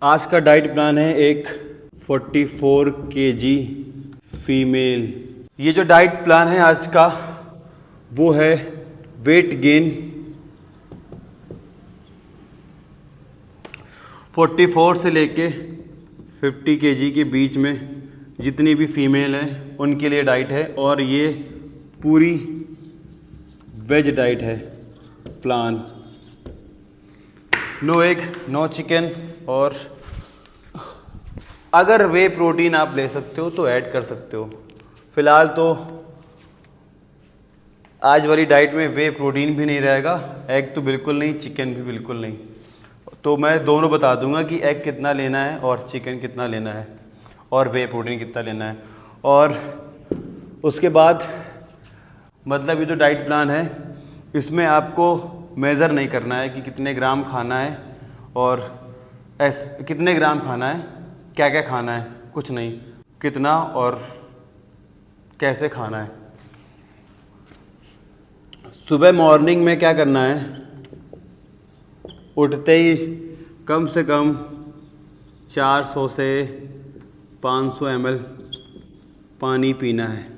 आज का diet plan है एक 44 kg फीमेल। ये जो डाइट प्लान है आज का वो है वेट गेन 44 से लेके 50 kg के बीच में जितनी भी फीमेल हैं उनके लिए डाइट है, और ये पूरी वेज डाइट है plan. No egg, no chicken, और अगर वे प्रोटीन आप ले सकते हो तो ऐड कर सकते हो। फ़िलहाल तो आज वाली डाइट में वे प्रोटीन भी नहीं रहेगा, एग तो बिल्कुल नहीं, चिकन भी बिल्कुल नहीं। तो मैं दोनों बता दूंगा कि एग कितना लेना है और चिकन कितना लेना है और वे प्रोटीन कितना लेना है। और उसके बाद मतलब ये जो डाइट प्लान है इसमें आपको मेज़र नहीं करना है कि कितने ग्राम खाना है और कितने ग्राम खाना है, क्या क्या खाना है, कुछ नहीं, कितना और कैसे खाना है। सुबह मॉर्निंग में क्या करना है, उठते ही कम से कम 400 से 500 ml पानी पीना है।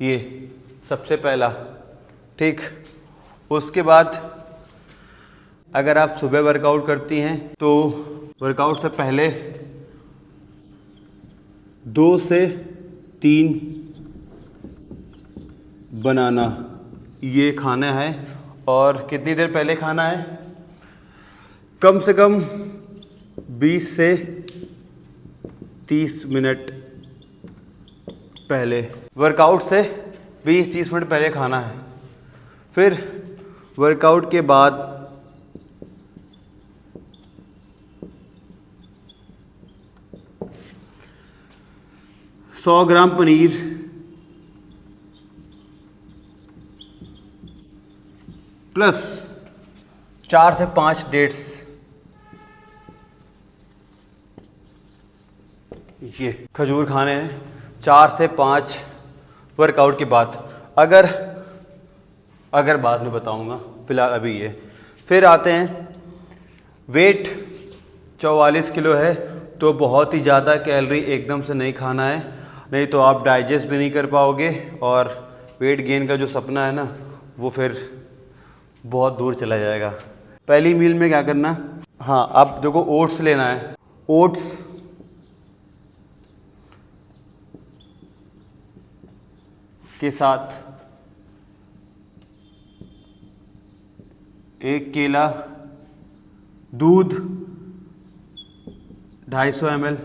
ये सबसे पहला, ठीक। उसके बाद अगर आप सुबह वर्कआउट करती हैं तो वर्कआउट से पहले 2 से 3 बनाना ये खाना है। और कितनी देर पहले खाना है, कम से कम 20 से 30 मिनट पहले, वर्कआउट से 20-30 मिनट पहले खाना है। फिर वर्कआउट के बाद 100 ग्राम पनीर, प्लस 4 से 5 डेट्स, ये खजूर खाने हैं 4 से 5 वर्कआउट के बाद। अगर बाद में बताऊंगा, फिलहाल अभी ये। फिर आते हैं, वेट 44 किलो है तो बहुत ही ज़्यादा कैलोरी एकदम से नहीं खाना है, नहीं तो आप डाइजेस्ट भी नहीं कर पाओगे और वेट गेन का जो सपना है ना वो फिर बहुत दूर चला जाएगा। पहली मील में क्या करना, हाँ आप देखो ओट्स लेना है। ओट्स के साथ 1 केला, दूध 250 ml,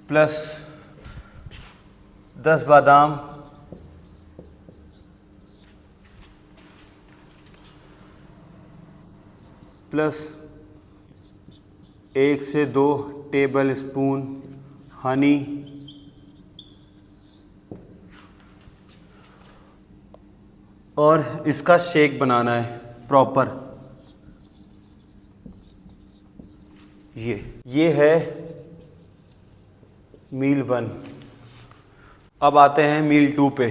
प्लस 10 बादाम, प्लस 1 से 2 टेबल स्पून हनी, और इसका शेक बनाना है प्रॉपर। ये है मील 1। अब आते हैं मील 2 पे।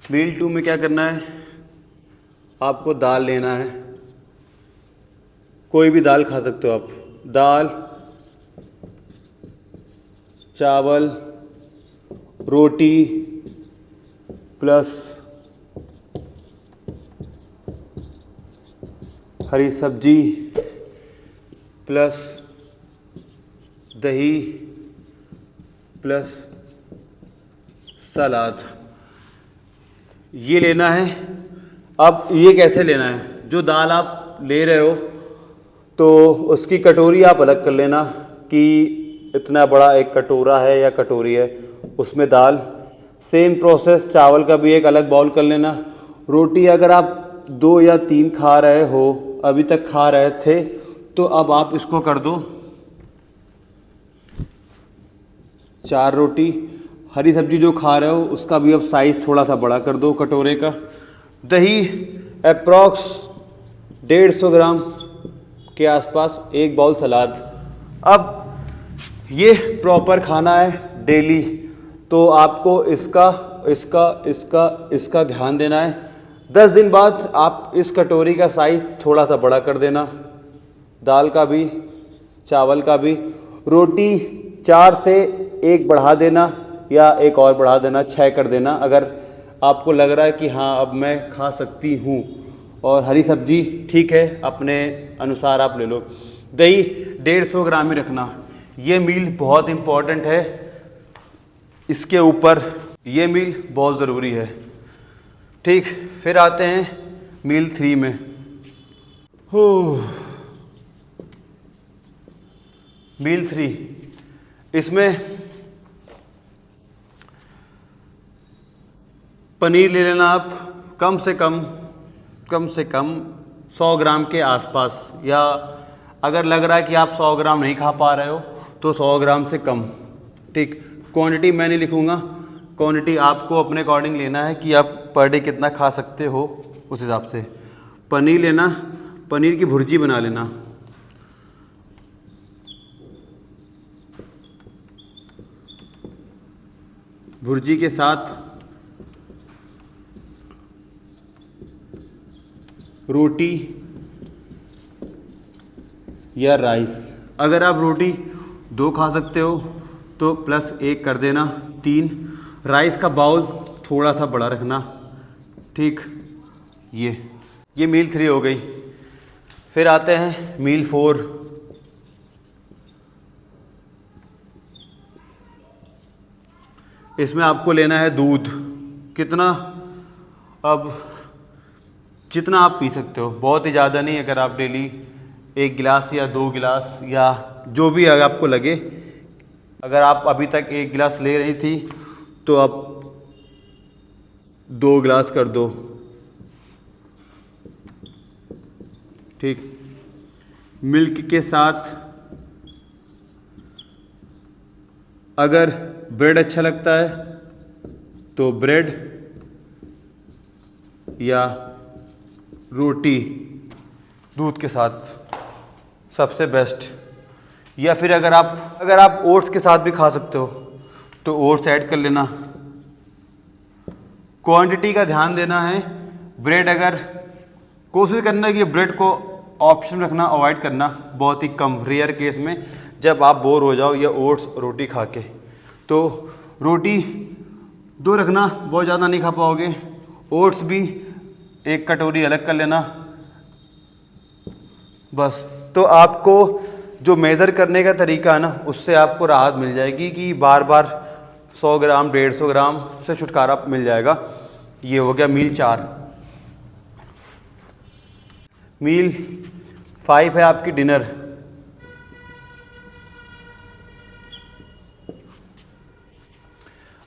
मील 2 में क्या करना है, आपको दाल लेना है, कोई भी दाल खा सकते हो आप। दाल, चावल, रोटी, प्लस हरी सब्जी, प्लस दही, प्लस सलाद, ये लेना है। अब ये कैसे लेना है, जो दाल आप ले रहे हो तो उसकी कटोरी आप अलग कर लेना कि इतना बड़ा एक कटोरा है या कटोरी है, उसमें दाल। सेम प्रोसेस चावल का भी एक अलग बाउल कर लेना। रोटी अगर आप 2 या 3 खा रहे हो, अभी तक खा रहे थे, तो अब आप इसको कर दो 4 रोटी। हरी सब्जी जो खा रहे हो उसका भी अब साइज़ थोड़ा सा बड़ा कर दो कटोरे का। दही अप्रॉक्स 150 ग्राम के आसपास, 1 बाउल सलाद। अब ये प्रॉपर खाना है डेली, तो आपको इसका इसका इसका इसका ध्यान देना है। 10 दिन बाद आप इस कटोरी का साइज़ थोड़ा सा बड़ा कर देना, दाल का भी चावल का भी। रोटी 4 से 1 बढ़ा देना या एक और बढ़ा देना, 6 कर देना अगर आपको लग रहा है कि हाँ अब मैं खा सकती हूँ। और हरी सब्जी ठीक है, अपने अनुसार आप ले लो। दही 150 ग्राम ही रखना। ये मील बहुत इम्पॉर्टेंट है, इसके ऊपर ये मील बहुत ज़रूरी है। ठीक, फिर आते हैं मील 3 में। हो मील 3, इसमें पनीर ले लेना आप कम से कम 100 ग्राम के आसपास, या अगर लग रहा है कि आप 100 ग्राम नहीं खा पा रहे हो तो 100 ग्राम से कम। ठीक, क्वांटिटी मैं नहीं लिखूँगा, क्वांटिटी आपको अपने अकॉर्डिंग लेना है कि आप पर डे कितना खा सकते हो उस हिसाब से। पनीर लेना, पनीर की भुर्जी बना लेना। भुर्जी के साथ रोटी या राइस। अगर आप रोटी 2 खा सकते हो तो +1 कर देना, 3। राइस का बाउल थोड़ा सा बड़ा रखना। ठीक, ये मील 3 हो गई। फिर आते हैं मील 4। इसमें आपको लेना है दूध। कितना? अब जितना आप पी सकते हो, बहुत ही ज़्यादा नहीं। अगर आप डेली 1 गिलास या 2 गिलास या जो भी अगर आपको लगे, अगर आप अभी तक 1 गिलास ले रही थी तो आप 2 गिलास कर दो। ठीक, मिल्क के साथ अगर ब्रेड अच्छा लगता है तो ब्रेड या रोटी दूध के साथ सबसे बेस्ट। या फिर अगर आप ओट्स के साथ भी खा सकते हो तो ओट्स ऐड कर लेना। क्वांटिटी का ध्यान देना है। ब्रेड अगर कोशिश करना कि ब्रेड को ऑप्शन रखना, अवॉइड करना बहुत ही कम, रेयर केस में जब आप बोर हो जाओ या ओट्स रोटी खा के। तो रोटी 2 रखना, बहुत ज़्यादा नहीं खा पाओगे। ओट्स भी 1 कटोरी अलग कर लेना बस। तो आपको जो मेज़र करने का तरीका है ना, उससे आपको राहत मिल जाएगी कि बार बार 100 ग्राम 150 ग्राम से छुटकारा मिल जाएगा। ये हो गया मील 4। मील 5 है आपकी डिनर।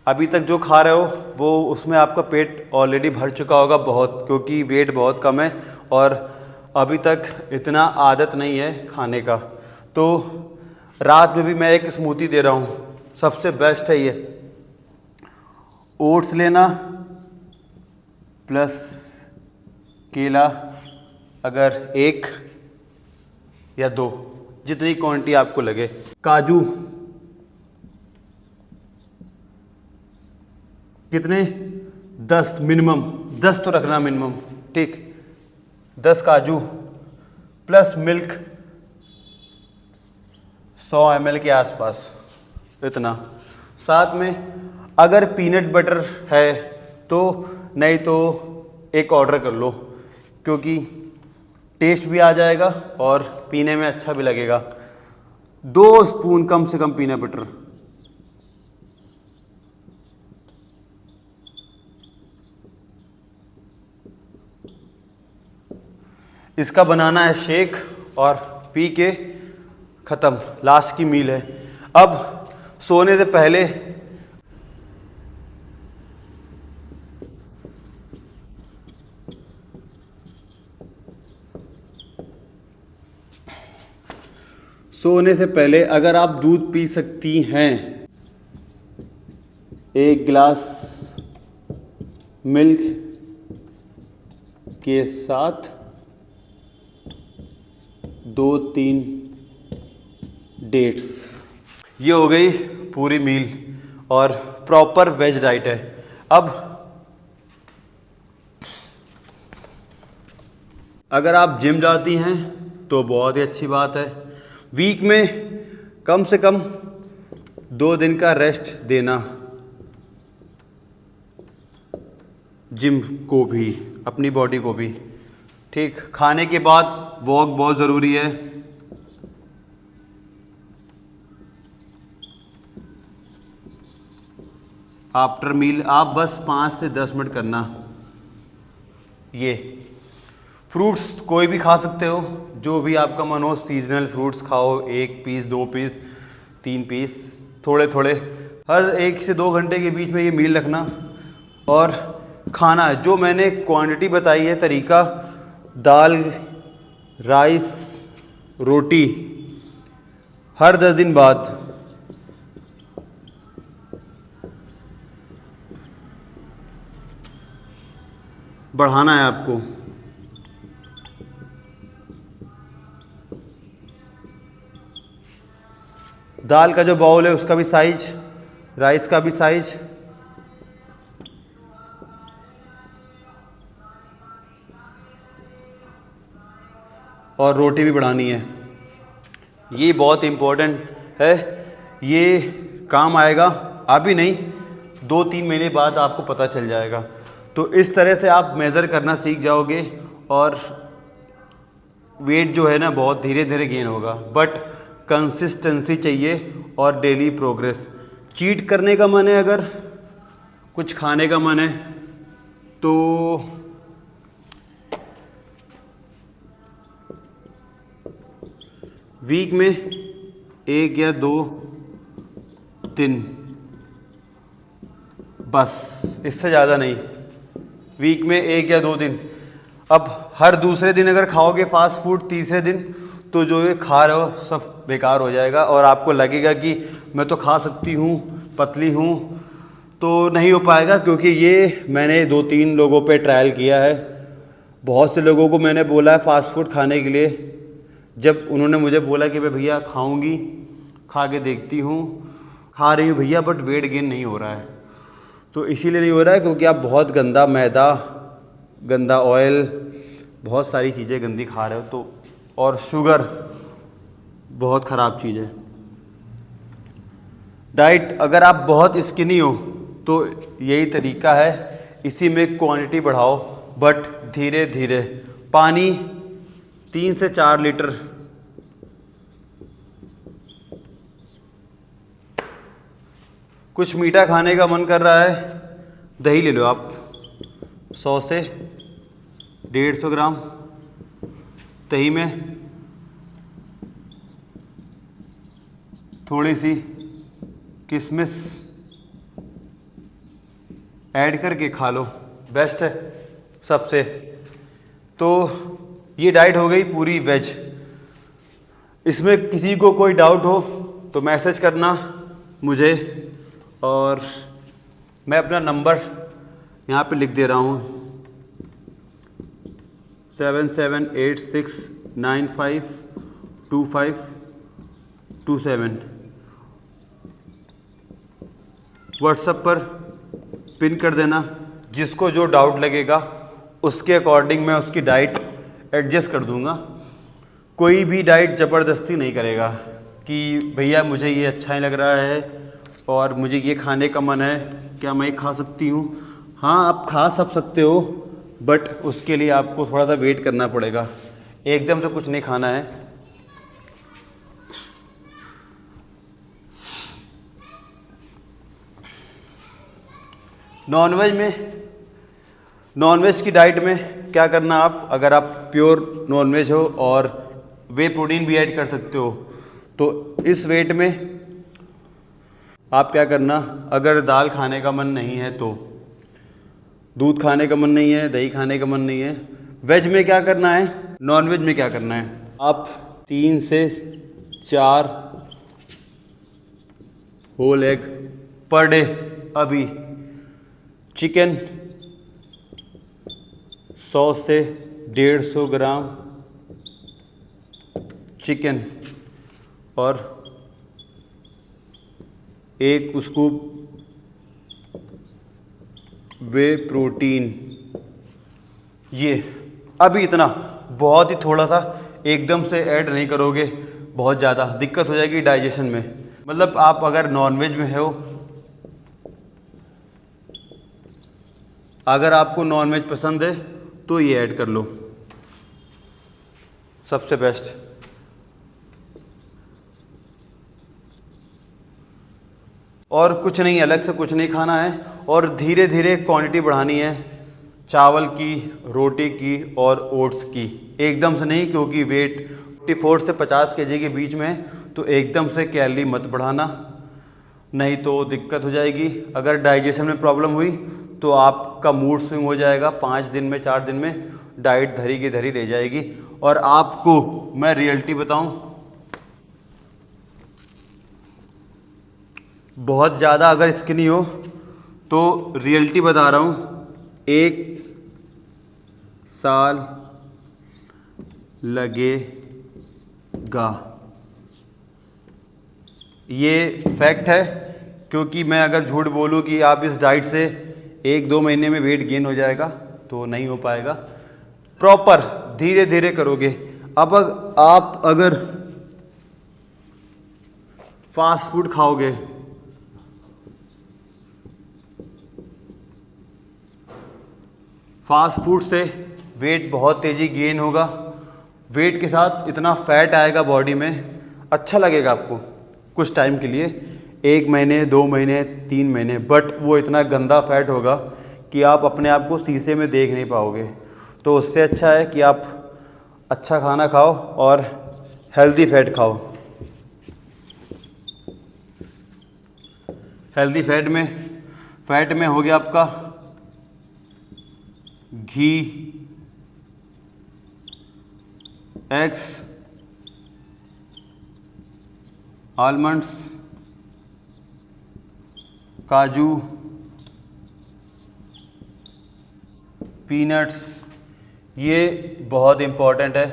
अभी तक जो खा रहे हो वो उसमें आपका पेट ऑलरेडी भर चुका होगा बहुत, क्योंकि वेट बहुत कम है और अभी तक इतना आदत नहीं है खाने का। तो रात में भी मैं एक स्मूदी दे रहा हूँ, सबसे बेस्ट है ये। ओट्स लेना प्लस केला, अगर 1 या 2, जितनी क्वांटिटी आपको लगे। काजू कितने? 10 मिनिमम, 10 तो रखना मिनिमम। ठीक, 10 काजू प्लस मिल्क 100 ml के आसपास, इतना। साथ में अगर पीनट बटर है तो, नहीं तो एक ऑर्डर कर लो, क्योंकि टेस्ट भी आ जाएगा और पीने में अच्छा भी लगेगा। 2 स्पून कम से कम पीनट बटर। इसका बनाना है शेक और पी के ख़त्म, लास्ट की मील है। अब सोने से पहले अगर आप दूध पी सकती हैं, 1 गिलास मिल्क के साथ 2-3 डेट्स। ये हो गई पूरी मील और प्रॉपर वेज डाइट है। अब अगर आप जिम जाती हैं तो बहुत ही अच्छी बात है। वीक में कम से कम 2 दिन का रेस्ट देना जिम को भी, अपनी बॉडी को भी। ठीक, खाने के बाद वॉक बहुत ज़रूरी है। आफ्टर मील आप बस 5 से 10 मिनट करना। ये फ्रूट्स कोई भी खा सकते हो, जो भी आपका मन हो। सीजनल फ्रूट्स खाओ, 1 पीस 2 पीस 3 पीस, थोड़े थोड़े हर 1 से 2 घंटे के बीच में ये मील रखना। और खाना जो मैंने क्वांटिटी बताई है, तरीका, दाल, राइस, रोटी हर 10 दिन बाद। बढ़ाना है आपको। दाल का जो बाउल है उसका भी साइज, राइस का भी साइज, और रोटी भी बढ़ानी है। ये बहुत इम्पोर्टेंट है, ये काम आएगा अभी नहीं, 2-3 महीने बाद आपको पता चल जाएगा। तो इस तरह से आप मेज़र करना सीख जाओगे और वेट जो है ना बहुत धीरे धीरे गेन होगा। बट कंसिस्टेंसी चाहिए और डेली प्रोग्रेस। चीट करने का मन है, अगर कुछ खाने का मन है तो वीक में 1 या 2 दिन, बस, इससे ज़्यादा नहीं। वीक में 1 या 2 दिन। अब हर दूसरे दिन अगर खाओगे फास्ट फूड, तीसरे दिन तो जो ये खा रहे हो सब बेकार हो जाएगा और आपको लगेगा कि मैं तो खा सकती हूँ, पतली हूँ, तो नहीं हो पाएगा। क्योंकि ये मैंने 2-3 लोगों पे ट्रायल किया है। बहुत से लोगों को मैंने बोला है फास्ट फूड खाने के लिए, जब उन्होंने मुझे बोला कि मैं भैया खाऊंगी, खा के देखती हूँ, खा रही हूँ भैया, बट वेट गेन नहीं हो रहा है। तो इसीलिए नहीं हो रहा है क्योंकि आप बहुत गंदा मैदा, गंदा ऑयल, बहुत सारी चीज़ें गंदी खा रहे हो। तो और शुगर बहुत ख़राब चीज़ है। डाइट, अगर आप बहुत स्किनी हो तो यही तरीका है, इसी में क्वांटिटी बढ़ाओ बट धीरे धीरे। पानी 3 से 4 लीटर। कुछ मीठा खाने का मन कर रहा है, दही ले लो आप, 100 से 150 ग्राम। दही में थोड़ी सी किशमिश ऐड करके खा लो, बेस्ट है सबसे। तो ये डाइट हो गई पूरी वेज। इसमें किसी को कोई डाउट हो तो मैसेज करना मुझे, और मैं अपना नंबर यहाँ पे लिख दे रहा हूँ, 7786952527। व्हाट्सएप पर पिन कर देना। जिसको जो डाउट लगेगा उसके अकॉर्डिंग मैं उसकी डाइट एडजस्ट कर दूंगा। कोई भी डाइट ज़बरदस्ती नहीं करेगा कि भैया मुझे ये अच्छा नहीं लग रहा है और मुझे ये खाने का मन है, क्या मैं खा सकती हूँ? हाँ, आप खा सब सकते हो, बट उसके लिए आपको थोड़ा सा वेट करना पड़ेगा। एकदम से कुछ नहीं खाना है। नॉनवेज की डाइट में क्या करना, आप अगर आप प्योर नॉनवेज हो और वे प्रोटीन भी ऐड कर सकते हो, तो इस वेट में आप क्या करना, अगर दाल खाने का मन नहीं है तो, दूध खाने का मन नहीं है, दही खाने का मन नहीं है, वेज में क्या करना है, नॉनवेज में क्या करना है, आप 3 से 4 होल एग पर डे। अभी चिकन 100 से 150 ग्राम चिकन और 1 स्कूप वे प्रोटीन, ये अभी इतना, बहुत ही थोड़ा सा, एकदम से ऐड नहीं करोगे, बहुत ज़्यादा दिक्कत हो जाएगी डाइजेशन में। मतलब आप अगर नॉनवेज में हो, अगर आपको नॉनवेज पसंद है तो ये ऐड कर लो, सबसे बेस्ट। और कुछ नहीं, अलग से कुछ नहीं खाना है, और धीरे धीरे क्वांटिटी बढ़ानी है, चावल की, रोटी की और ओट्स की, एकदम से नहीं, क्योंकि वेट 44 से 50 kg के बीच में है, तो एकदम से कैलोरी मत बढ़ाना, नहीं तो दिक्कत हो जाएगी। अगर डाइजेशन में प्रॉब्लम हुई तो आपका मूड स्विंग हो जाएगा, 5 दिन में 4 दिन में डाइट धरी की धरी रह जाएगी। और आपको मैं रियलिटी बताऊं, बहुत ज़्यादा अगर स्किनी हो तो रियलिटी बता रहा हूँ, 1 साल लगेगा, ये फैक्ट है। क्योंकि मैं अगर झूठ बोलूँ कि आप इस डाइट से 1-2 महीने में वेट गेन हो जाएगा, तो नहीं हो पाएगा। प्रॉपर धीरे धीरे करोगे। अब आप अगर फास्ट फूड खाओगे, फास्ट फूड से वेट बहुत तेज़ी गेन होगा, वेट के साथ इतना फैट आएगा बॉडी में, अच्छा लगेगा आपको कुछ टाइम के लिए, 1 महीने 2 महीने 3 महीने, बट वो इतना गंदा फैट होगा कि आप अपने आप को शीशे में देख नहीं पाओगे। तो उससे अच्छा है कि आप अच्छा खाना खाओ और हेल्दी फैट खाओ। हेल्दी फैट में हो गया आपका घी, एग्स, आलमंड्स, काजू, पीनट्स, ये बहुत इम्पोर्टेंट है,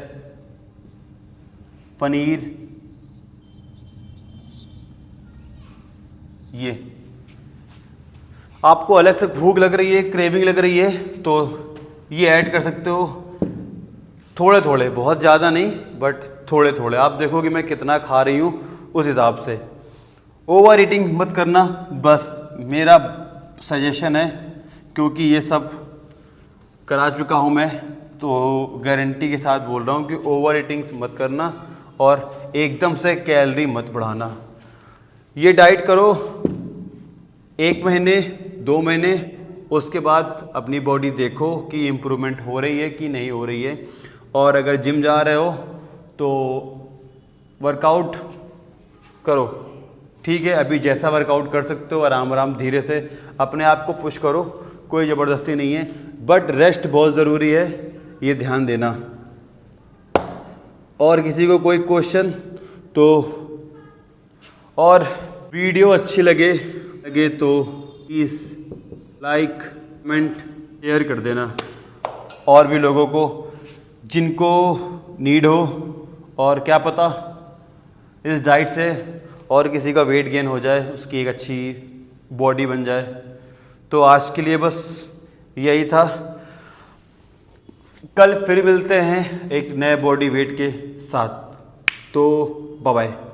पनीर, ये आपको अलग से भूख लग रही है, क्रेविंग लग रही है, तो ये ऐड कर सकते हो थोड़े थोड़े, बहुत ज़्यादा नहीं, बट थोड़े थोड़े। आप देखोगे मैं कितना खा रही हूँ उस हिसाब से। ओवर ईटिंग मत करना, बस मेरा सजेशन है, क्योंकि ये सब करा चुका हूँ मैं, तो गारंटी के साथ बोल रहा हूँ कि ओवर ईटिंग मत करना और एकदम से कैलोरी मत बढ़ाना। ये डाइट करो 1 महीने 2 महीने, उसके बाद अपनी बॉडी देखो कि इम्प्रूवमेंट हो रही है कि नहीं हो रही है। और अगर जिम जा रहे हो तो वर्कआउट करो, ठीक है, अभी जैसा वर्कआउट कर सकते हो आराम आराम धीरे से अपने आप को पुश करो, कोई ज़बरदस्ती नहीं है, बट रेस्ट बहुत ज़रूरी है, ये ध्यान देना। और किसी को कोई क्वेश्चन तो, और वीडियो अच्छी लगे तो प्लीज़ लाइक कमेंट शेयर कर देना, और भी लोगों को जिनको नीड हो, और क्या पता इस डाइट से और किसी का वेट गेन हो जाए, उसकी एक अच्छी बॉडी बन जाए। तो आज के लिए बस यही था, कल फिर मिलते हैं एक नए बॉडी वेट के साथ, तो बाय बाय।